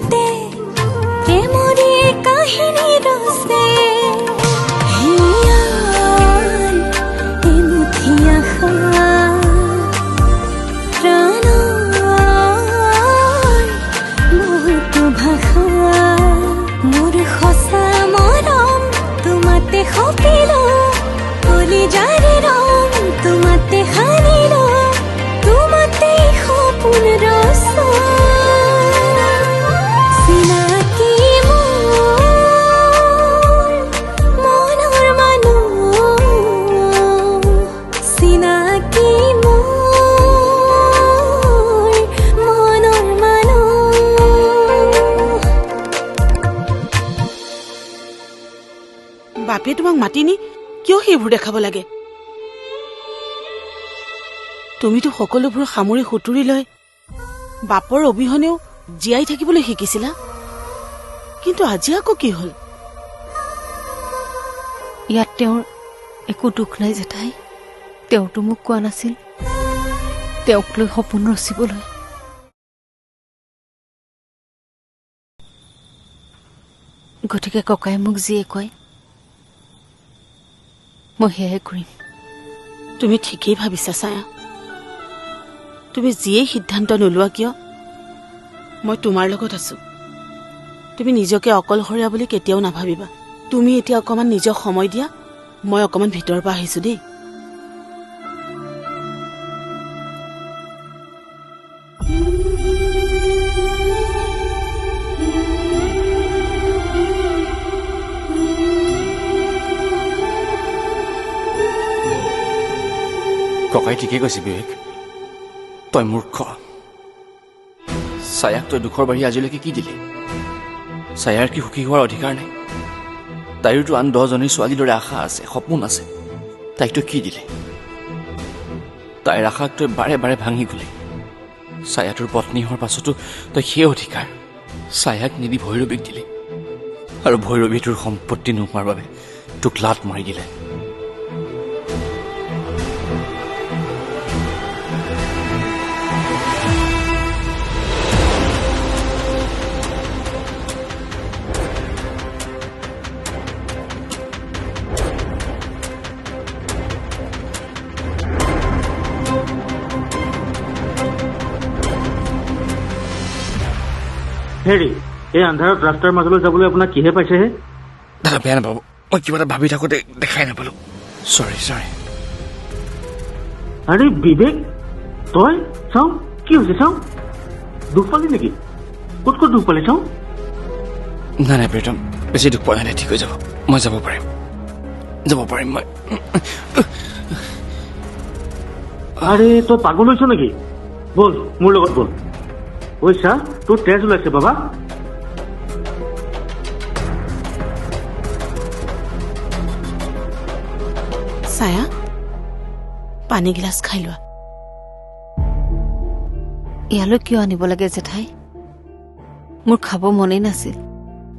বুকুতে প্ৰেমৰে কাহিনী ৰচে হিয়াৰ এমুঠি আশা প্ৰাণৰ বহুতো ভাষা মোৰ সঁচা মৰম তোমাতে সপিলো কলিজাৰে ৰং তোমাতে সানিলো তোমাতে সপোন ৰচা চিনাকি মোৰ মনৰ মানুহ চিনাকি মোৰ মনৰ মানুহ বাপে তোমাক মাতিনি কিয় সেইবোৰ দেখাব লাগে তুমিতো সকলোবোৰ সামৰি সুতুৰি লৈ বাপৰ অবিহনেও জীয়াই থাকিবলৈ শিকিছিলা কিন্তু আজি আকৌ কি হল ইয়াত তেওঁৰ একো দুখ নাই জেঠাই তেওঁতো মোক কোৱা নাছিল তেওঁক লৈ সপোন ৰচিবলৈ গতিকে ককাই মোক যিয়ে কয় মই সেয়াই কৰিম তুমি ঠিকেই ভাবিছা ছায়া তুমি যিয়েই সিদ্ধান্ত নোলোৱা কিয় মই তোমাৰ লগত আছো তুমি নিজকে অকলশৰীয়া বুলি কেতিয়াও নাভাবিবা তুমি এতিয়া অকমান নিজক সময় দিয়া মই অকমান ভিতৰৰ পৰা আহিছো দেই ককাই ঠিকেই কৈছে বিবেক তই মূৰ্খ ছায়াক তই দুখৰ বাঢ়ি আজিলৈকে কি দিলি ছায়াৰ কি সুখী হোৱাৰ অধিকাৰ নাই তাইৰতো আন 10জনী ছোৱালীৰ দৰে আশা আছে সপোন আছে তাইক তই কি দিলি তাইৰ আশাক তই বাৰে বাৰে ভাঙি গলি ছায়াটোৰ পত্নী হোৱাৰ পাছতো তই সেই অধিকাৰ ছায়াক নিদি ভৈৰৱীক দিলি আৰু ভৈৰৱী তোৰ সম্পত্তি নোহোৱাৰ বাবে তোক লাট মাৰি দিলে হেৰি এই আন্ধাৰত ৰাস্তাৰ মাজলৈ যাবলৈ আপোনাক কিহে পাইছেহে দাদা বেয়া নাপাব মই কিবা এটা ভাবি থাকোঁতে দেখাই নাপালো চৰি আৰে বিবেক তই চাওঁ কি হৈছে চাওঁ দুখ পালি নেকি ক'ত ক'ত দুখ পালি চাওঁ নাই প্ৰীতম বেছি দুখ পোৱা নাই ঠিক হৈ যাব মই যাব পাৰিম মই আৰে তই পাগল হৈছ নেকি বল মোৰ লগত বল ঐ চা তোৰ তেজ ওলাইছে বাবা ছায়া পানী গিলাচ খাই লোৱা ইয়ালৈ কিয় আনিব লাগে জেঠাই মোৰ খাব মনেই নাছিল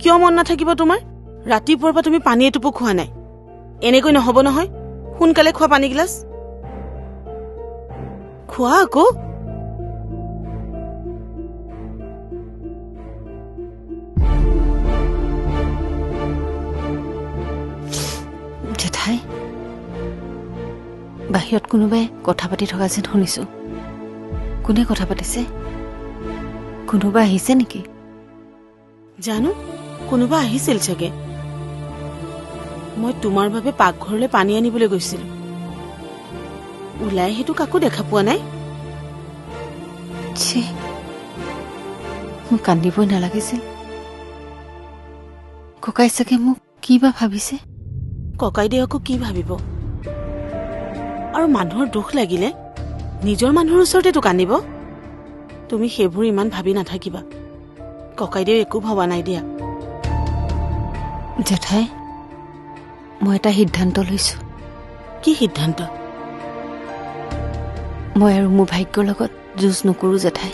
কিয় মন নাথাকিব তোমাৰ ৰাতিপুৱাৰ পৰা তুমি পানী এটোপো খোৱা নাই এনেকৈ নহব নহয় সোনকালে খোৱা পানী গিলাচ খোৱা আকৌ জেঠাই বাহিৰত কোনোবাই কথা পাতি থকা যেন শুনিছো কোনে কথা পাতিছে কোনোবা আহিছে নেকি জানো কোনোবা আহিছিল চাগে মই তোমাৰ বাবে পাকঘৰলৈ পানী আনিবলৈ গৈছিলো ওলাই সেইটো কাকো দেখা পোৱা নাই মোক কান্দিবই নালাগিছিল ককাই চাগে মোক কি বা ভাবিছে ককাইদেউ আকৌ কি ভাবিব আৰু মানুহৰ দুখ লাগিলে নিজৰ মানুহৰ ওচৰতেতো কান্দিব তুমি সেইবোৰ ইমান ভাবি নাথাকিবা ককাইদেউ একো ভবা নাই দিয়া জেঠাই মই এটা সিদ্ধান্ত লৈছো কি সিদ্ধান্ত মই আৰু মোৰ ভাগ্যৰ লগত যুঁজ নকৰো জেঠাই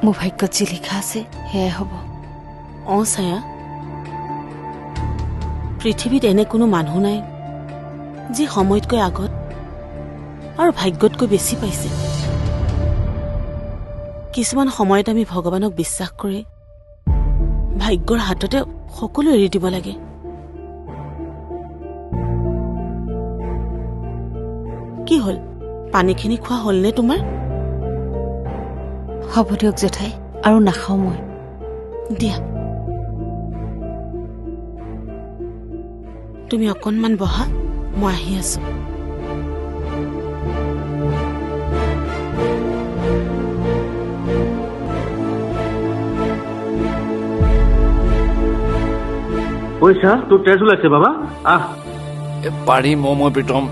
মোৰ ভাগ্যত যি লিখা আছে সেয়াই হ'ব ছায়া পৃথিৱীত এনে কোনো মানুহ নাই যি সময়তকৈ আগত আৰু ভাগ্যতকৈ বেছি পাইছে কিছুমান সময়ত আমি ভগৱানক বিশ্বাস কৰি ভাগ্যৰ হাততে সকলো এৰি দিব লাগে। কি হ'ল, পানীখিনি খোৱা হ'লনে তোমাৰ? হ'ব দিয়ক জেঠাই, আৰু নাখাওঁ মই। দিয়া, তুমি অকণমান বহা, মই আহি আছো। ঐ চা, তোৰ তেজ ওলাইছে বাবা, আহ। পাৰিম মই প্ৰীতম।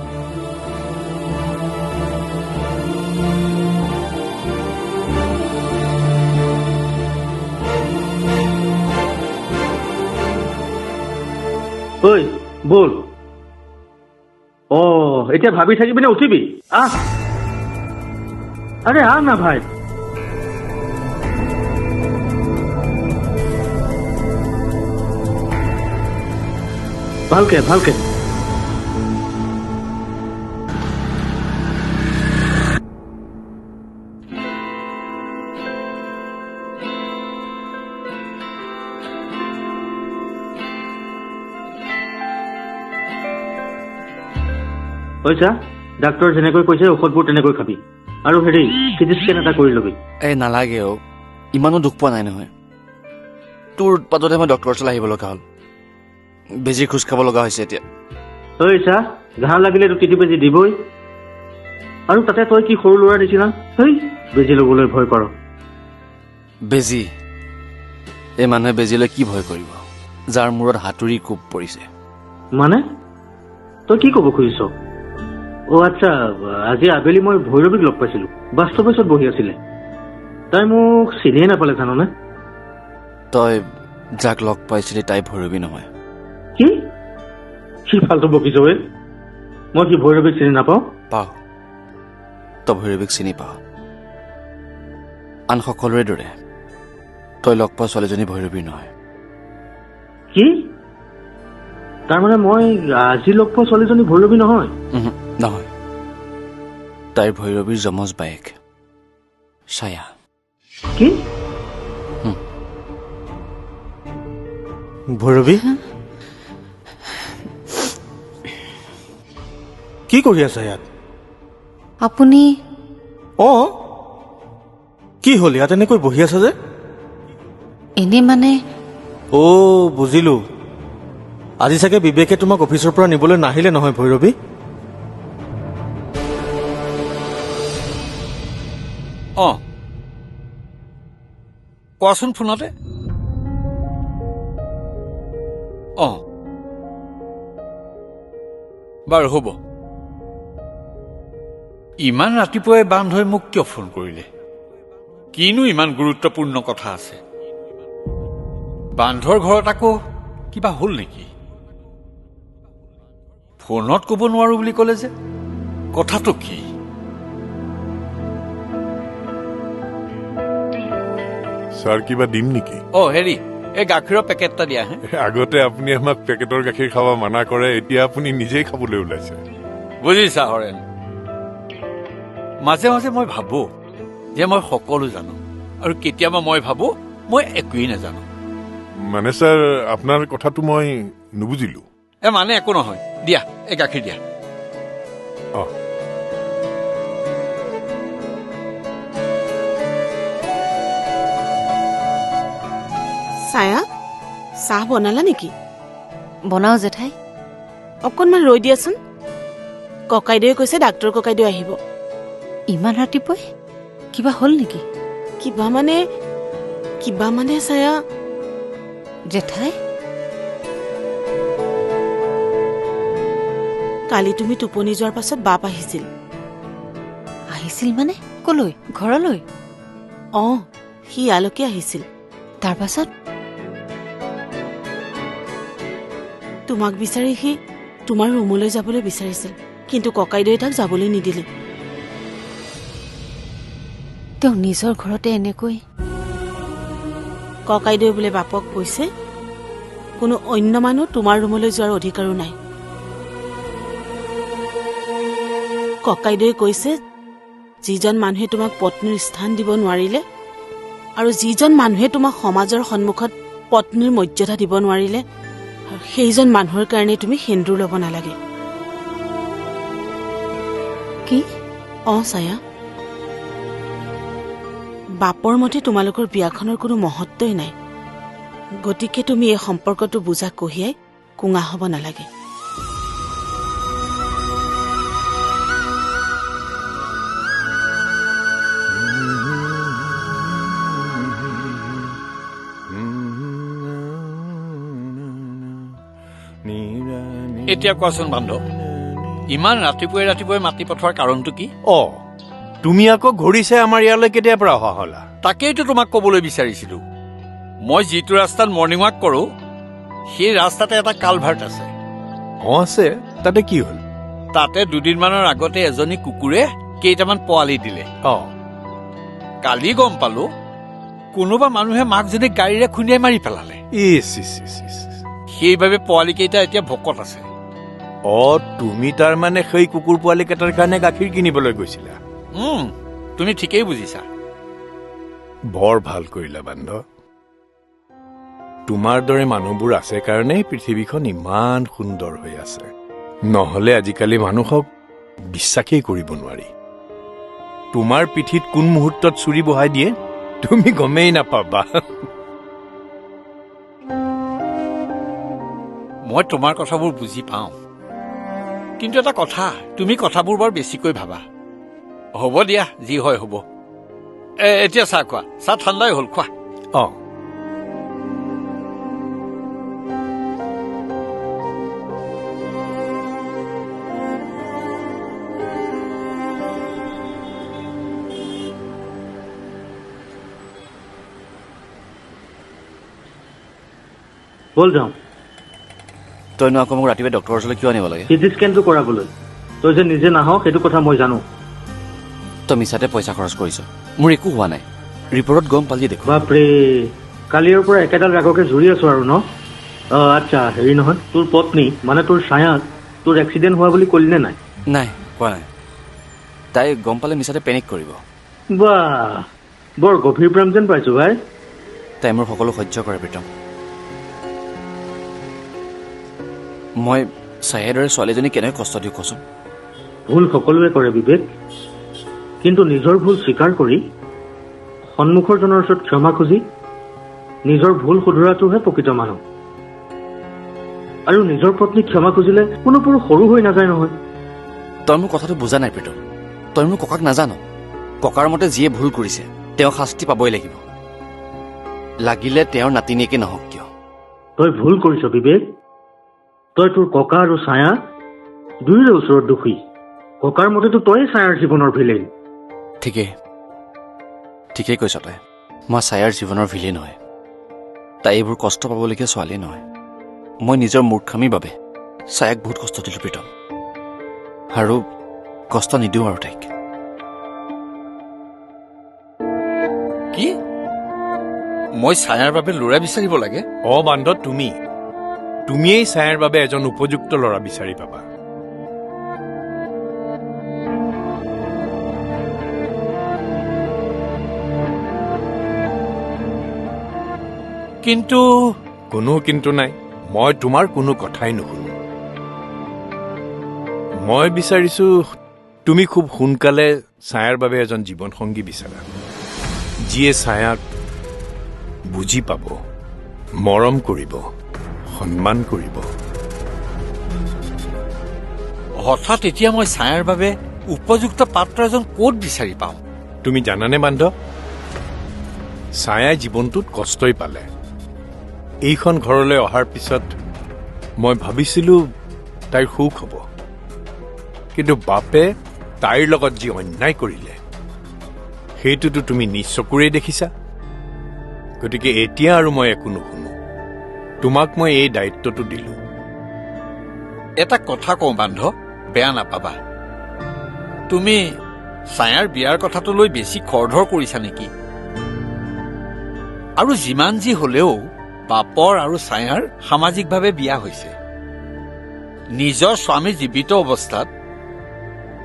ঐ বল। এতিয়া ভাবি থাকিবি নে উঠিবি? আহ, আৰে আহ না ভাই। ভালকে ভালকে। পইচা ডাক্তৰ যেনেকৈ কৈছে ঔষধবোৰ তেনেকৈ খাবি, আৰু হেৰি চিটি স্কেন এটা কৰি ল'বি। এই নালাগে অ, ইমানো দুখ পোৱা নাই নহয়। তোৰ উৎপাততে মই ডক্টৰৰ ওচৰলৈ আহিব লগা হ'ল। বেজী খোজ খাব লগা হৈছে এতিয়া। ঐ চা, ঘাঁ লাগিলেতো টিটি বেজী দিবই, আৰু তাতে তই কি সৰু ল'ৰা নিচিনা হেই বেজী ল'বলৈ ভয় কৰ। বেজী? এই মানুহে বেজীলৈ কি ভয় কৰিব, যাৰ মূৰত হাতুৰি কোব পৰিছে। মানে তই কি ক'ব খুজিছ? আচ্ছা, আজি আবেলি মই ভৈৰৱীক লগ পাইছিলো, বাস্তৱেছত বহি আছিলে। তাই মোক চিনিয়ে নাপালে জাননে। তই যাক লগ পাইছিলি তাই ভৈৰৱী নহয়। কি সি ফাল্টু বকিছ? মই কি ভৈৰৱীক চিনি নাপাওঁ? পাওঁ, তই ভৈৰৱীক চিনি পাওঁ। আন সকলোৰে দৰে তই লগ পোৱা ছোৱালীজনী ভৈৰৱী নহয়। কি? তাৰমানে মই আজি লগ পোৱা ছোৱালীজনী ভৈৰৱী নহয়? নহয়, তাইৰ ভৈৰৱীৰ যমজ বায়েক ছায়া। কি? ভৈৰৱী, কি কৰি আছা ইয়াত? আপুনি কি হ'ল ইয়াত এনেকৈ বহি আছা যে? এনেই মানে বুজিলো, আজি চাগে বিবেকে তোমাক অফিচৰ পৰা নিবলৈ নাহিলে নহয় ভৈৰৱী? কোৱাচোন ফোনতে। বাৰু হ'ব। ইমান ৰাতিপুৱাই বান্ধৈ মোক কিয় ফোন কৰিলে? কিনো ইমান গুৰুত্বপূৰ্ণ কথা আছে? বান্ধৰ ঘৰত আকৌ কিবা হ'ল নেকি? ফোনত ক'ব নোৱাৰো বুলি ক'লে যে, কথাটো কি? ছাৰ কিবা দিম নেকি? হেৰি, এই গাখীৰৰ পেকেট এটা দিয়া হে। আগতে আপুনি আমাক পেকেটৰ গাখীৰ খাব মানা কৰে, এতিয়া আপুনি নিজেই খাবলৈ ওলাইছে। বুজিছা হৰেণ, মাজে মাজে মই ভাবো যে মই সকলো জানো, আৰু কেতিয়াবা মই ভাবো মই একোৱেই নাজানো। মানে ছাৰ আপোনাৰ কথাটো মই নুবুজিলো। মানে একো নহয়, দিয়া এই গাখীৰ দিয়া। ছায়া, চাহ বনালা নেকি? বনাওঁ জেঠাই। অকণমান ৰৈ দিয়াচোন, ককাইদেৱে কৈছে ডাক্তৰ ককাইদেউ আহিব। ইমান ৰাতিপুৱাই কিবা হ'ল নেকি? কিবা মানে ছায়া, জেঠাই কালি তুমি টোপনি যোৱাৰ পাছত বাপ আহিছিল। আহিছিল মানে কলৈ? ঘৰলৈ? সি ইয়ালৈকে আহিছিল। তাৰ পাছত তোমাক বিচাৰি সি তোমাৰ ৰুমলৈ যাবলৈ বিচাৰিছিল, কিন্তু ককাইদেৱে তাক যাবলৈ নিদিলে। তেওঁ নিজৰ ঘৰতে এনেকৈ? ককাইদেৱে বোলে বাপক কৈছে কোনো অন্য মানুহ তোমাৰ ৰুমলৈ যোৱাৰ অধিকাৰো নাই। ককাইদেৱে কৈছে যিজন মানুহে তোমাক পত্নীৰ স্থান দিব নোৱাৰিলে আৰু যিজন মানুহে তোমাক সমাজৰ সন্মুখত পত্নীৰ মৰ্যাদা দিব নোৱাৰিলে সেইজন মানুহৰ কাৰণে তুমি সেন্দুৰ ল'ব নালাগে। কি? ছায়া, বাপৰ মতে তোমালোকৰ বিয়াখনৰ কোনো মহত্বই নাই, গতিকে তুমি এই সম্পৰ্কটো বুজা কঢ়িয়াই কুঙা হ'ব নালাগে। এতিয়া কোৱাচোন বান্ধৱ, ইমান ৰাতিপুৱাই ৰাতিপুৱাই মাতি পঠোৱাৰ কাৰণটো কি? তুমি আকৌ ঘূৰি চাই আমাৰ ইয়ালৈ কেতিয়াৰ পৰা অহা হলা? তাকেইতো তোমাক কবলৈ বিচাৰিছিলো। মই যিটো ৰাস্তাত মৰ্ণিং ৱাক কৰো সেই ৰাস্তাতে এটা কালভাৰ্ট আছে। আছে, তাতে কি হল? তাতে দুদিনমানৰ আগতে এজনী কুকুৰে কেইটামান পোৱালি দিলে। কালি গম পালো কোনোবা মানুহে মাকজনীক গাড়ীৰে খুন্দিয়াই মাৰি পেলালে। সেইবাবে পোৱালি কেইটা এতিয়া ভোকত আছে। তুমি তাৰমানে সেই কুকুৰ পোৱালি কেইটাৰ কাৰণে গাখীৰ কিনিবলৈ গৈছিলা? তুমি ঠিকেই বুজিছা। বৰ ভাল কৰিলা বান্ধৱ। তোমাৰ দৰে মানুহবোৰ আছে কাৰণেই পৃথিৱীখন ইমান সুন্দৰ হৈ আছে, নহলে আজিকালি মানুহক বিশ্বাসেই কৰিব নোৱাৰি। তোমাৰ পিঠিত কোন মুহূৰ্তত চুৰি বহাই দিয়ে তুমি গমেই নাপাবা। মই তোমাৰ কথাবোৰ বুজি পাওঁ, কিন্তু এটা কথা, তুমি কথাবোৰ বৰ বেছিকৈ ভাবা। হ'ব দিয়া, যি হয় হ'ব। এতিয়া চাহ খোৱা, চাহ ঠাণ্ডাই হ'ল, খোৱা। বল যাওঁ। তইনো আকৌ মোক ৰাতিপুৱা ডক্টৰৰ ওচৰলৈ কিয় আনিব লাগে? চিটি স্কেনটো কৰাবলৈ। তই যে নিজে নাহ সেইটো কথা মই জানো। তই মিছাতে পইচা খৰচ কৰিছ, মোৰ একো হোৱা নাই। ৰিপৰ্টত গম পালি দেখো। বাপৰে, কালিৰ পৰা একেডাল ৰাগকে জুৰি আছো আৰু ন? আচ্ছা, হেৰি নহয়, তোৰ পত্নী মানে তোৰ ছায়াক তোৰ এক্সিডেণ্ট হোৱা বুলি কলি নে নাই? নাই, কোৱা নাই। তাই গম পালে মিছাতে পেনিক কৰিব। বাহ, বৰ গভীৰ প্ৰেম যেন পাইছো ভাই। তাই মোৰ সকলো সহ্য কৰে প্ৰীতম। মই ছায়াৰ দৰে ছোৱালীজনী কেনেকৈ কষ্ট দিওঁ কচোন? ভুল সকলোৱে কৰে বিবেক, কিন্তু নিজৰ ভুল স্বীকাৰ কৰি সন্মুখৰ জনৰ ওচৰত ক্ষমা খুজি নিজৰ ভুল শুধৰাটোহে প্ৰকৃত মানুহ। আৰু নিজৰ পত্নীক ক্ষমা খুজিলে কোনো পুৰুষ সৰু হৈ নাযায় নহয়। তই মোৰ কথাটো বুজা নাই প্ৰীতম। তই মোৰ ককাক নাজান। ককাৰ মতে যিয়ে ভুল কৰিছে তেওঁ শাস্তি পাবই লাগিব, লাগিলে তেওঁৰ নাতিনীয়েকে নহওক কিয়। তই ভুল কৰিছ বিবেক। তই তোৰ ককা আৰু ছায়া দুয়োৰে ওচৰত দোষী। ককাৰ মতেতো তই ছায়াৰ জীৱনৰ ভিলেন। ঠিকেই কৈছ তই। মই ছায়াৰ জীৱনৰ ভিলেন নহয়। তাই এইবোৰ কষ্ট পাবলগীয়া ছোৱালী নহয়। মই নিজৰ মূৰ্খামিৰ বাবে ছায়াক বহুত কষ্ট দিলোঁ প্ৰীতম, আৰু কষ্ট নিদিওঁ আৰু তাইক। কি? মই ছায়াৰ বাবে ল'ৰা বিচাৰিব লাগে? বান্ধৱ, তুমিয়েই ছায়াৰ বাবে এজন উপযুক্ত ল'ৰা বিচাৰি পাবা। কিন্তু কোনো কিন্তু নাই। মই তোমাৰ কোনো কথাই নুশুনো। মই বিচাৰিছো তুমি খুব সোনকালে ছায়াৰ বাবে এজন জীৱনসংগী বিচাৰা, যিয়ে ছায়াক বুজি পাব, মৰম কৰিব, সন্মান কৰিব। হঠাৎ এতিয়া মই ছায়াৰ বাবে উপযুক্ত পাত্ৰ এজন ক'ত বিচাৰি পাওঁ? তুমি জানানে বান্ধৱ, ছায়াই জীৱনটোত কষ্টই পালে। এইখন ঘৰলৈ অহাৰ পিছত মই ভাবিছিলো তাইৰ সুখ হ'ব, কিন্তু বাপে তাইৰ লগত যি অন্যায় কৰিলে সেইটোতো তুমি নিজ চকুৰেই দেখিছা। গতিকে এতিয়া আৰু মই একো নুশুনো। তোমাক মই এই দায়িত্বটো দিলো। এটা কথা কওঁ বান্ধৱ, বেয়া নাপাবা। তুমি ছায়াৰ বিয়াৰ কথাটো লৈ বেছি খৰধৰ কৰিছা নেকি? আৰু যিমান যি হলেও বাপৰ আৰু ছায়াৰ সামাজিকভাৱে বিয়া হৈছে। নিজৰ স্বামী জীৱিত অৱস্থাত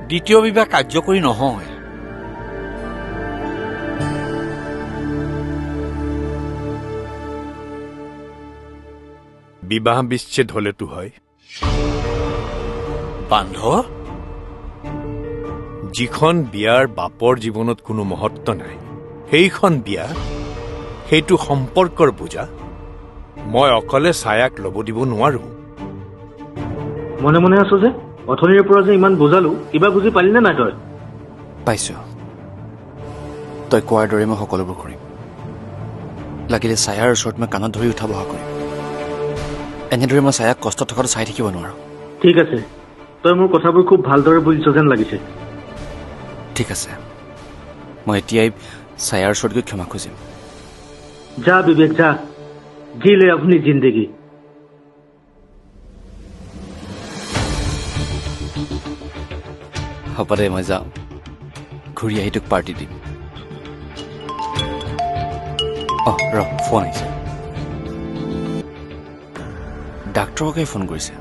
দ্বিতীয় বিবাহ কাৰ্যকৰী নহয়। বিবাহ বিচ্ছেদ হলেতো হয়। বান্ধ যিখন বিয়াৰ বাপৰ জীৱনত কোনো মহত্ব নাই, সেইখন বিয়া, সেইটো সম্পৰ্কৰ বুজা মই অকলে ছায়াক ল'ব দিব নোৱাৰো। মনে মনে আছো যে অথনিৰ পৰা যে ইমান বুজালো, কিবা বুজি পালিনে নাই তই? পাইছ, তই কোৱাৰ দৰে মই সকলোবোৰ কৰিম। লাগিলে ছায়াৰ ওচৰত মই কাণত ধৰি উঠা বহা কৰিম। এনেদৰে মই ছায়াক কষ্টত থকাটো চাই থাকিব নোৱাৰো। ঠিক আছে, তই মোৰ কথাবোৰ খুব ভালদৰে বুজিছ যেন লাগিছে। ঠিক আছে, মই এতিয়াই ছায়াৰ ওচৰত গৈ ক্ষমা খুজিম। যা বিবেক যা, জি লে আপনি জিন্দগী। হ'ব দে, মই যাওঁ। ঘূৰি আহি তোক পাৰ্টি দিম। ৰ ফোন আহিছে। ডাক্তৰকে ফোন কৰিছে।